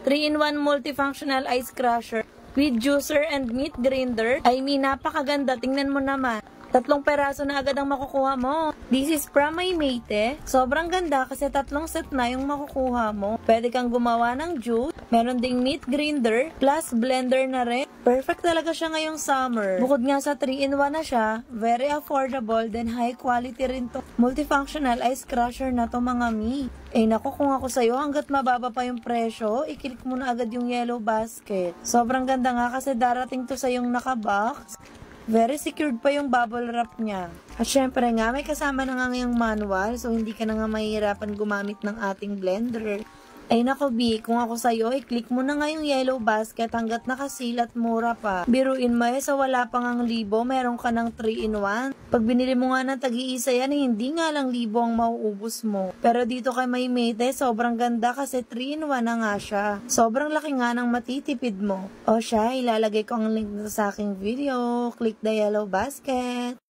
3-in-1 multifunctional ice crusher with juicer and meat grinder. I mean, napakaganda. Tingnan mo naman. 3 peraso na agad ang makukuha mo. This is from Maymate. Sobrang ganda kasi 3 set na yung makukuha mo. Pwede kang gumawa ng juice. Meron ding meat grinder plus blender na rin. Perfect talaga siya ngayong summer. Bukod nga sa 3-in-1 na siya, very affordable, then high quality rin to. Multifunctional ice crusher na to mga mi. Eh naku, kung ako sa'yo, hanggat mababa pa yung presyo, i-click mo na agad yung yellow basket. Sobrang ganda nga kasi darating to sa yung nakabox. Very secured pa yung bubble wrap niya. At syempre nga, may kasama na nga ngayong manual, so hindi ka na nga mahihirapan gumamit ng ating blender. Ay nako B, kung ako sa'yo, i-click mo na nga yung yellow basket hanggat nakasil at mura pa. Biruin mo sa wala pang ang libo, meron ka ng 3-in-1. Pag binili mo nga ng tag-iisa yan, hindi nga lang libo ang mauubos mo. Pero dito kay Maymate, sobrang ganda kasi 3-in-1 na nga siya. Sobrang laki nga ng matitipid mo. O siya, ilalagay ko ang link sa aking video. Click the yellow basket.